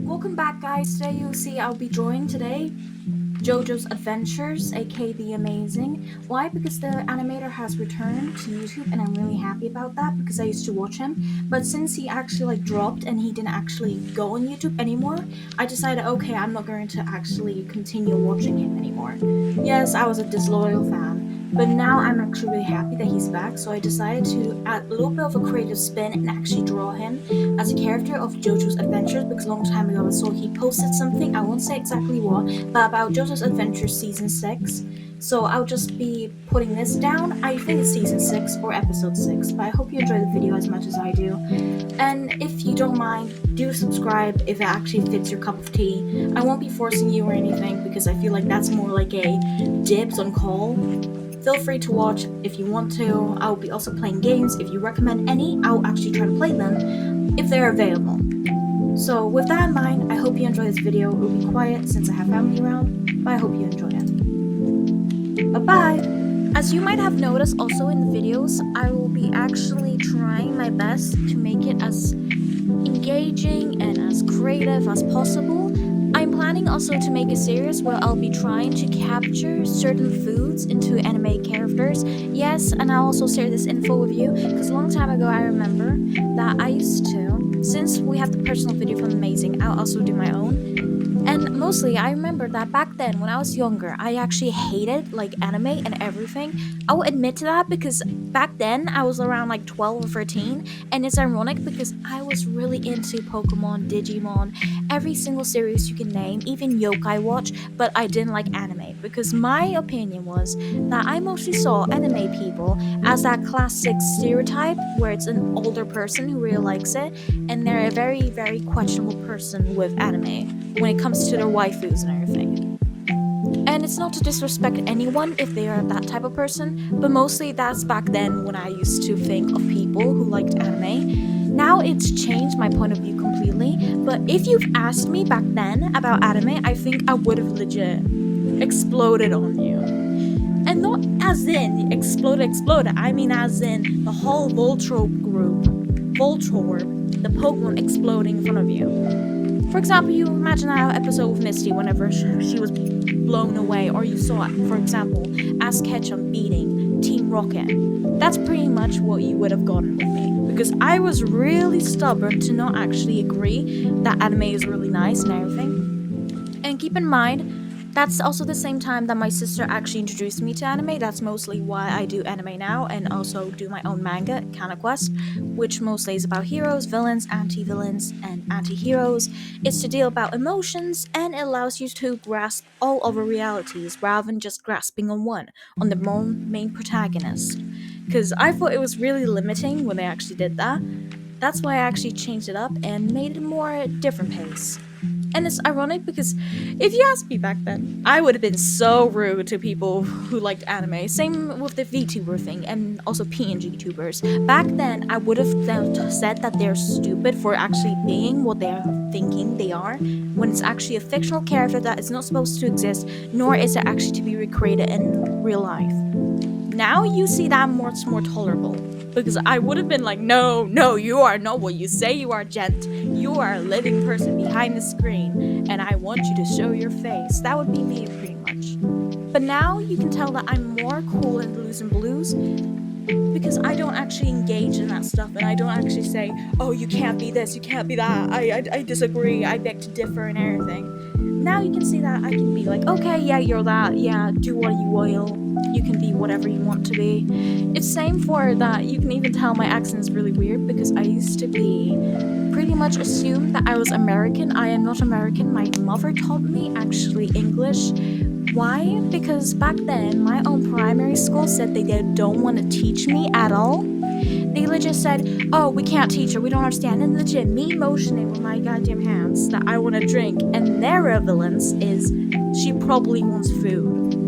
Welcome back, guys. Today you'll see I'll be drawing today JoJo's Adventures, aka The Amazing. Why? Because the animator has returned to YouTube, and I'm really happy about that because I used to watch him. But since he actually dropped and he didn't actually go on YouTube anymore, I decided, okay, I'm not going to actually continue watching him anymore. Yes, I was a disloyal fan, but now I'm actually really happy that he's back. So I decided to add a little bit of a creative spin and actually draw him as a character of JoJo's Adventures because a long time ago I saw he posted something. I won't say exactly what, but about JoJo's Adventure Season 6. So I'll just be putting this down. I think it's Season 6 or Episode 6, but I hope you enjoy the video as much as I do. And if you don't mind, do subscribe if it actually fits your cup of tea. I won't be forcing you or anything because I feel like that's more like a dibs on call. Feel free to watch if you want to. I'll be also playing games. If you recommend any, I'll actually try to play them if they're available. So with that in mind, I hope you enjoy this video. It will be quiet since I have family around, but I hope you enjoy it. Bye-bye! As you might have noticed also in the videos, I will be actually trying my best to make it as engaging and as creative as possible. I'm planning also to make a series where I'll be trying to capture certain foods into anime characters. Yes, and I'll also share this info with you because a long time ago I remember that I used to, since we have the personal video from Amazing, I'll also do my own. And mostly I remember that back then when I was younger, I actually hated anime and everything. I will admit to that because back then I was around 12 or 13, and it's ironic because I was really into Pokemon, Digimon, every single series you can name, even Yokai Watch, but I didn't like anime because my opinion was that I mostly saw anime people as that classic stereotype where it's an older person who really likes it, and they're a very, very questionable person with anime when it comes to their waifus and everything. And it's not to disrespect anyone if they are that type of person, but mostly that's back then when I used to think of people who liked anime. Now it's changed my point of view completely, but if you've asked me back then about anime, I think I would have legit exploded on you. And not as in exploded, I mean as in the whole Voltorb group, the Pokemon exploding in front of you. For example, you imagine that episode with Misty whenever she was blown away, or you saw, for example, Ash Ketchum beating Team Rocket. That's pretty much what you would have gotten with me, because I was really stubborn to not actually agree that anime is really nice and everything. And keep in mind, that's also the same time that my sister actually introduced me to anime. That's mostly why I do anime now and also do my own manga, Quest, which mostly is about heroes, villains, anti-villains, and anti-heroes. It's to deal about emotions, and it allows you to grasp all other realities rather than just grasping on the main protagonist. Because I thought it was really limiting when they actually did that. That's why I actually changed it up and made it more different pace. And it's ironic because if you asked me back then, I would have been so rude to people who liked anime. Same with the VTuber thing and also PNG tubers. Back then, I would have said that they're stupid for actually being what they're thinking they are, when it's actually a fictional character that is not supposed to exist, nor is it actually to be recreated in real life. Now you see that much more tolerable, because I would have been like, no, you are not what you say you are, gent. You are a living person behind the screen, and I want you to show your face. That would be me, pretty much. But now you can tell that I'm more cool in Blues and Blues, because I don't actually engage in that stuff, and I don't actually say, oh, you can't be this, you can't be that, I disagree, I beg to differ and everything. Now you can see that I can be like, okay, yeah, you're that, yeah, do what you will. You can be whatever you want to be. It's same for that. You can even tell my accent is really weird because I used to be pretty much assumed that I was American. I am not American. My mother taught me actually English. Why? Because back then my own primary school said they don't want to teach me at all. They legit said, oh, we can't teach her, we don't understand. And legit, me motioning with my goddamn hands that I want to drink, and their evidence is she probably wants food.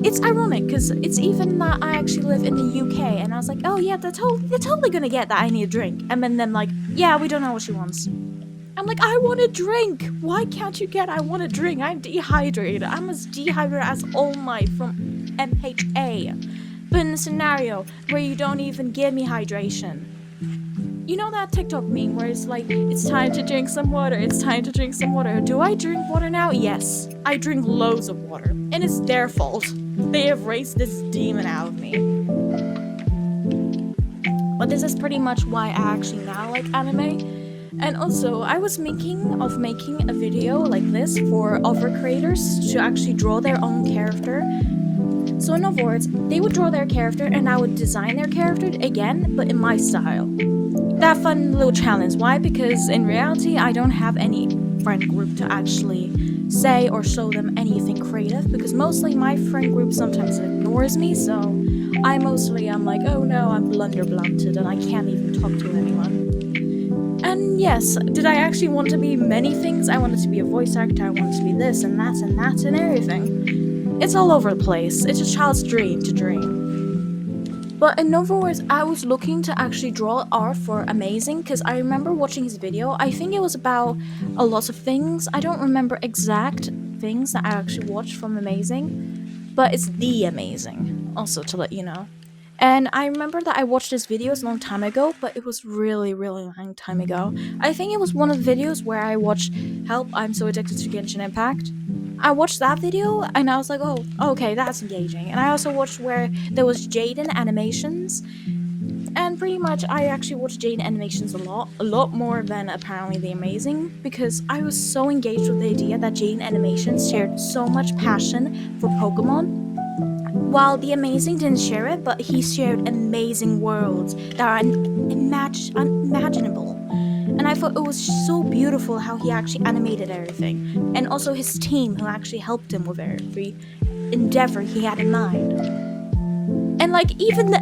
It's ironic because it's even that I actually live in the UK, and I was like, oh yeah, they're totally gonna get that I need a drink. And then like, yeah, we don't know what she wants. I'm like, I want a drink. Why can't you get I want a drink? I'm dehydrated. I'm as dehydrated as All Might from MHA. But in a scenario where you don't even give me hydration, You know that TikTok meme where it's like, it's time to drink some water, it's time to drink some water. Do I drink water now? Yes. I drink loads of water. And it's their fault. They have raised this demon out of me. But this is pretty much why I actually now like anime. And also, I was thinking of making a video like this for other creators to actually draw their own character. So in other words, they would draw their character and I would design their character again, but in my style. That fun little challenge. Why? Because in reality, I don't have any friend group to actually say or show them anything creative, because mostly my friend group sometimes ignores me, so I'm like, oh no, I'm blunderblumped and I can't even talk to anyone. And yes, did I actually want to be many things? I wanted to be a voice actor, I wanted to be this and that and that and everything. It's all over the place. It's a child's dream to dream. But in other words, I was looking to actually draw art for Amazing, because I remember watching his video. I think it was about a lot of things. I don't remember exact things that I actually watched from Amazing, but it's The Amazing, also to let you know. And I remember that I watched this video a long time ago, but it was really, really long time ago. I think it was one of the videos where I watched Help, I'm So Addicted to Genshin Impact. I watched that video and I was like, oh, okay, that's engaging. And I also watched where there was Jaden Animations. And pretty much I actually watched Jaden Animations a lot more than apparently The Amazing, because I was so engaged with the idea that Jaden Animations shared so much passion for Pokemon. While The Amazing didn't share it, but he shared amazing worlds that are unimaginable. And I thought it was so beautiful how he actually animated everything. And also his team who actually helped him with every endeavor he had in mind. And like even the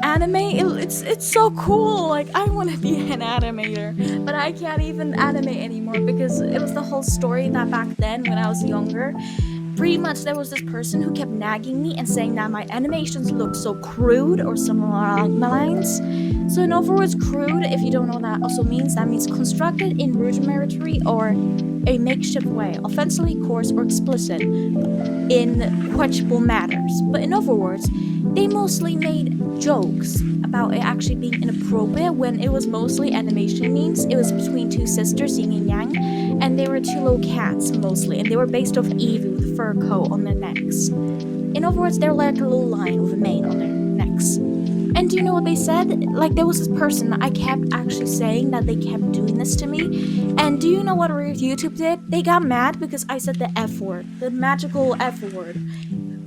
anime, it's so cool. Like I want to be an animator, but I can't even animate anymore because it was the whole story that back then when I was younger, pretty much there was this person who kept nagging me and saying that my animations look so crude or something along the lines. So in other words, crude, if you don't know what that also means, that means constructed in rudimentary or a makeshift way, offensively coarse or explicit in questionable matters. But in other words, they mostly made jokes about it actually being inappropriate when it was mostly animation memes. It was between two sisters, yin and yang, and they were two little cats mostly, and they were based off Eevee with a fur coat on their necks. In other words, they're like a little lion with a mane on their necks. And do you know what they said? Like, there was this person that I kept actually saying that they kept doing this to me. And do you know what YouTube did? They got mad because I said the F word, the magical F word,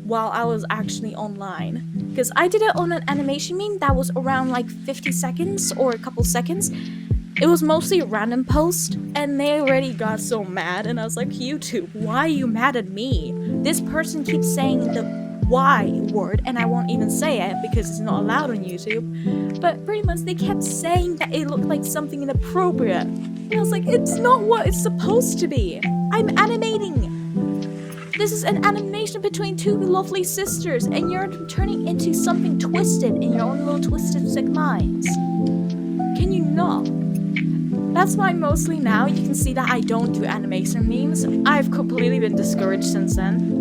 while I was actually online. Because I did it on an animation meme that was around like 50 seconds or a couple seconds. It was mostly a random post, and they already got so mad. And I was like, YouTube, why are you mad at me? This person keeps saying the Y word, and I won't even say it because it's not allowed on YouTube. But pretty much they kept saying that it looked like something inappropriate. And I was like, it's not what it's supposed to be. I'm animating. This is an animation between two lovely sisters, and you're turning into something twisted in your own little twisted sick minds. Can you not? That's why mostly now you can see that I don't do animation memes. I've completely been discouraged since then.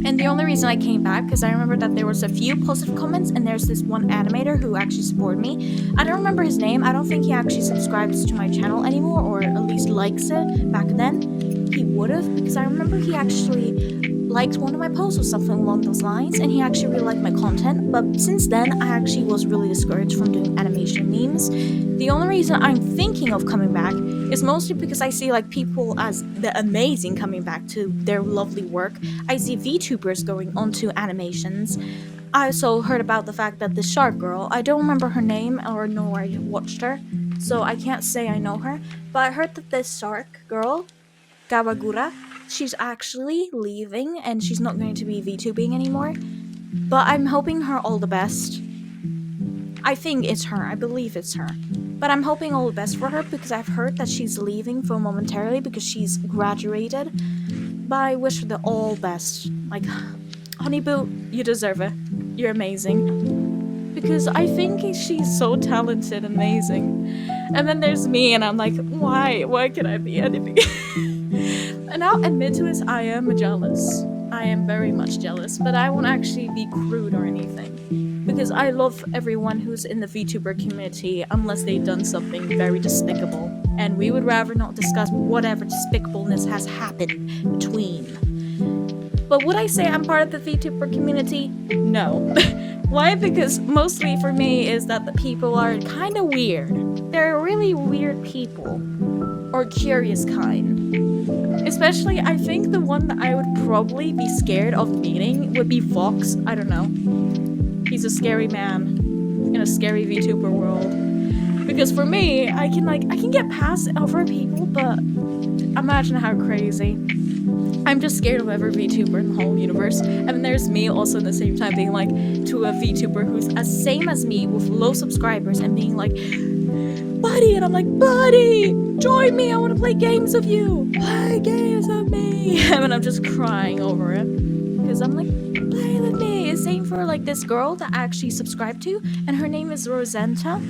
And the only reason I came back, because I remember that there was a few positive comments, and there's this one animator who actually supported me. I don't remember his name. I don't think he actually subscribes to my channel anymore, or at least likes it. Back then, he would have, because I remember he actually liked one of my posts or something along those lines, and he actually really liked my content. But since then, I actually was really discouraged from doing animation memes. The only reason I'm thinking of coming back is mostly because I see like people as the Amazing coming back to their lovely work. I see VTubers going onto animations. I also heard about the fact that the shark girl, I don't remember her name or know where I watched her, so I can't say I know her, but I heard that this shark girl, Gawagura, she's actually leaving and she's not going to be VTubing anymore. But I'm hoping her all the best. I think it's her, I believe it's her. But I'm hoping all the best for her because I've heard that she's leaving for momentarily because she's graduated. But I wish her the all best. Like, Honeyboo, you deserve it. You're amazing. Because I think she's so talented and amazing. And then there's me and I'm like, why? Why can I be anything? And I'll admit to it, I am jealous. I am very much jealous, but I won't actually be crude or anything. because I love everyone who's in the VTuber community unless they've done something very despicable, and we would rather not discuss whatever despicableness has happened between. But would I say I'm part of the VTuber community? No. Why? Because mostly for me is that the people are kind of weird. They're really weird people. Or curious kind. Especially, I think the one that I would probably be scared of meeting would be Vox. I don't know. He's a scary man in a scary VTuber world. Because for me, I can get past other people, but imagine how crazy. I'm just scared of every VTuber in the whole universe. And then there's me also at the same time being like to a VTuber who's as same as me with low subscribers and being like, buddy, and I'm like, buddy, join me, I want to play games with you, play games with me. And then I'm just crying over it because I'm like, play with me. Same for like this girl that I actually subscribed to, and her name is Rosenta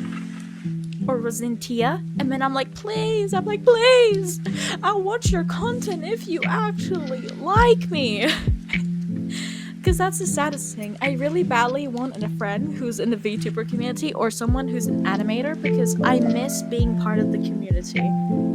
or Rosentia, and then I'm like, please, I'll watch your content if you actually like me. Because that's the saddest thing. I really badly want a friend who's in the VTuber community or someone who's an animator, because I miss being part of the community.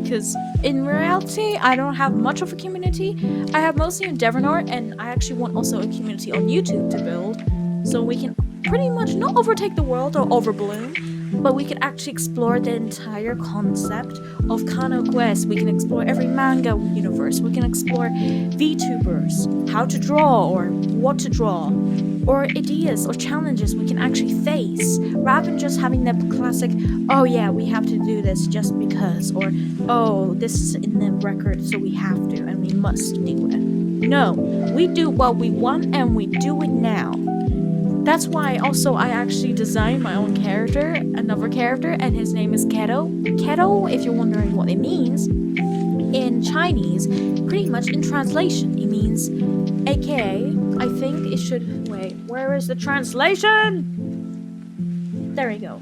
Because in reality, I don't have much of a community. I have mostly on Devonart, and I actually want also a community on YouTube to build, so we can pretty much not overtake the world or overbloom, but we can actually explore the entire concept of Kano Quest. We can explore every manga universe. We can explore VTubers, how to draw or what to draw, or ideas or challenges we can actually face, rather than just having the classic, oh yeah, we have to do this just because, or oh, this is in the record so we have to and we must do it. No, we do what we want and we do it now. That's why also I actually designed my own character, another character, and his name is Keto. Keto, if you're wondering what it means, in Chinese, pretty much in translation, it means AKA, I think it should, wait, where is the translation? There we go.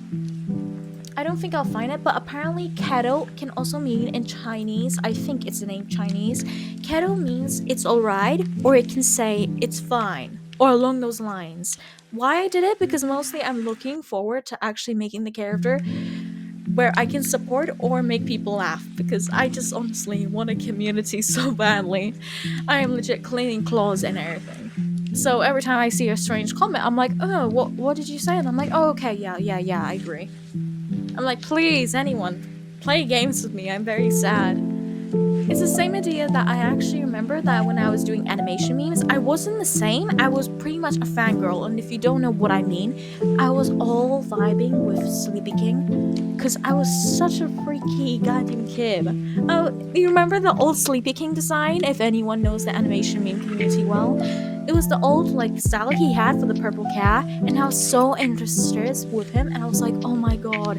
I don't think I'll find it, but apparently Keto can also mean in Chinese, I think it's the name Chinese, Keto means it's alright, or it can say it's fine, or along those lines. Why I did it? Because mostly I'm looking forward to actually making the character where I can support or make people laugh, because I just honestly want a community so badly. I am legit cleaning claws and everything. So every time I see a strange comment, I'm like, oh, what did you say? And I'm like, oh, okay, yeah, I agree. I'm like, please, anyone, play games with me, I'm very sad. It's the same idea that I actually remember that when I was doing animation memes, I wasn't the same. I was pretty much a fangirl, and if you don't know what I mean, I was all vibing with Sleepy King, because I was such a freaky goddamn kid. Oh, you remember the old Sleepy King design, if anyone knows the animation meme community well? It was the old like style he had for the purple cat, and I was so interested with him, and I was like, oh my god,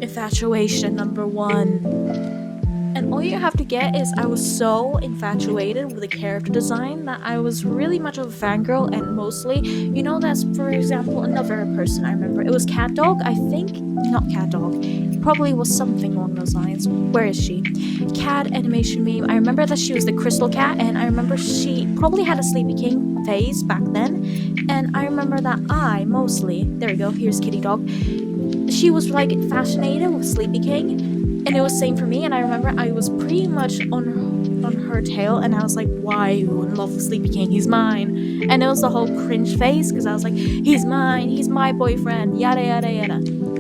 infatuation number one. And all you have to get is I was so infatuated with the character design that I was really much of a fangirl, and mostly, you know, that's for example another person I remember. It was Cat Dog, I think. Not Cat Dog. It probably was something along those lines. Where is she? Cat animation meme. I remember that she was the crystal cat, and I remember she probably had a Sleepy King phase back then. And I remember that I mostly, there we go, here's Kitty Dog. She was like fascinated with Sleepy King. And it was same for me, and I remember I was pretty much on her tail, and I was like, why are you in love with Sleepy King? He's mine. And it was the whole cringe face, because I was like, he's mine, he's my boyfriend, yada yada yada.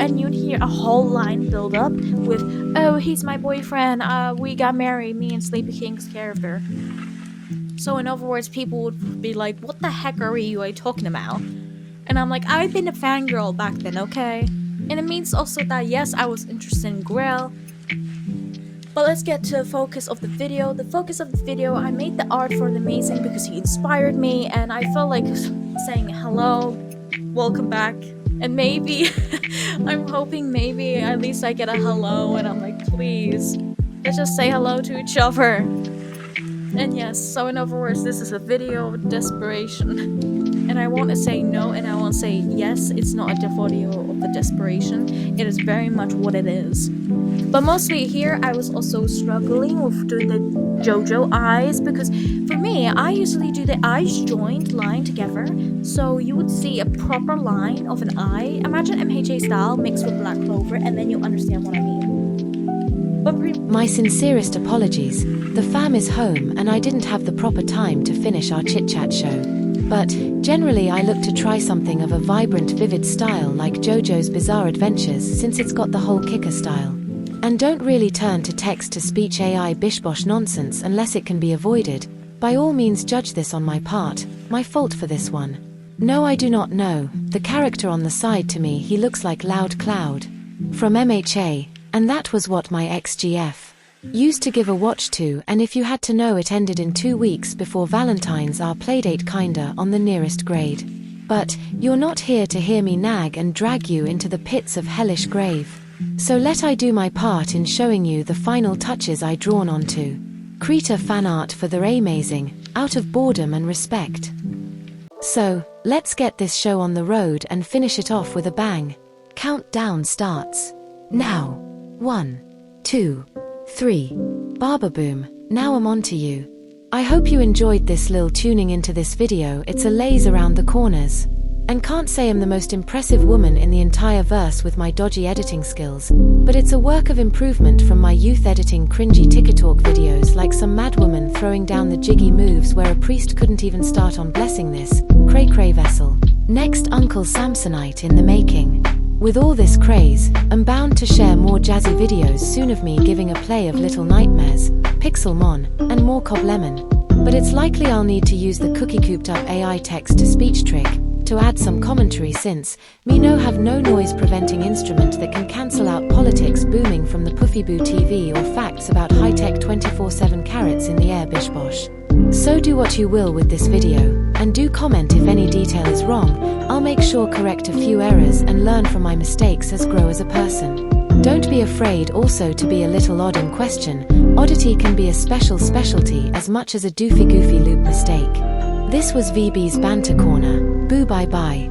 And you'd hear a whole line build up with, oh, he's my boyfriend, we got married, me and Sleepy King's character. So in other words, people would be like, what the heck are you talking about? And I'm like, I've been a fangirl back then, okay? And it means also that yes, I was interested in Grail. But let's get to the focus of the video. The focus of the video, I made the art for the Amazing because he inspired me, and I felt like saying hello, welcome back, and maybe, I'm hoping maybe at least I get a hello, and I'm like, please, let's just say hello to each other. And yes, so in other words, this is a video of desperation. And I want to say no, and I want to say yes, it's not a video of the desperation. It is very much what it is. But mostly here, I was also struggling with doing the JoJo eyes, because for me, I usually do the eyes joined line together. So you would see a proper line of an eye. Imagine MHA style mixed with black clover, and then you'll understand what I mean. But my sincerest apologies. The fam is home and I didn't have the proper time to finish our chit-chat show. But generally I look to try something of a vibrant, vivid style like JoJo's Bizarre Adventures, since it's got the whole kicker style. And don't really turn to text-to-speech AI bish-bosh nonsense unless it can be avoided. By all means judge this on my part, my fault for this one. No, I do not know. The character on the side, to me he looks like Loud Cloud from MHA, and that was what my ex-GF used to give a watch to, and if you had to know, it ended in 2 weeks before Valentine's, our playdate kinda on the nearest grade. But you're not here to hear me nag and drag you into the pits of hellish grave. So let I do my part in showing you the final touches I drawn onto. Krita fan art for the amazing, out of boredom and respect. So, let's get this show on the road and finish it off with a bang. Countdown starts now. 1, 2, 3. Barber boom, now I'm on to you. I hope you enjoyed this little tuning into this video. It's a laze around the corners. And can't say I'm the most impressive woman in the entire verse with my dodgy editing skills, but it's a work of improvement from my youth editing cringy TikTok videos like some madwoman throwing down the jiggy moves where a priest couldn't even start on blessing this cray-cray vessel. Next, Uncle Samsonite in the making. With all this craze, I'm bound to share more jazzy videos soon of me giving a play of Little Nightmares, Pixelmon, and more Cobb Lemon. But it's likely I'll need to use the cookie-cooped-up AI text-to-speech trick to add some commentary, since me no have no noise-preventing instrument that can cancel out politics booming from the Puffyboo TV or facts about high-tech 24/7 carrots in the air bish-bosh. So do what you will with this video, and do comment if any detail is wrong. I'll make sure correct a few errors and learn from my mistakes as grow as a person. Don't be afraid also to be a little odd in question. Oddity can be a specialty as much as a doofy goofy loop mistake. This was VB's Banter Corner. Boo bye bye.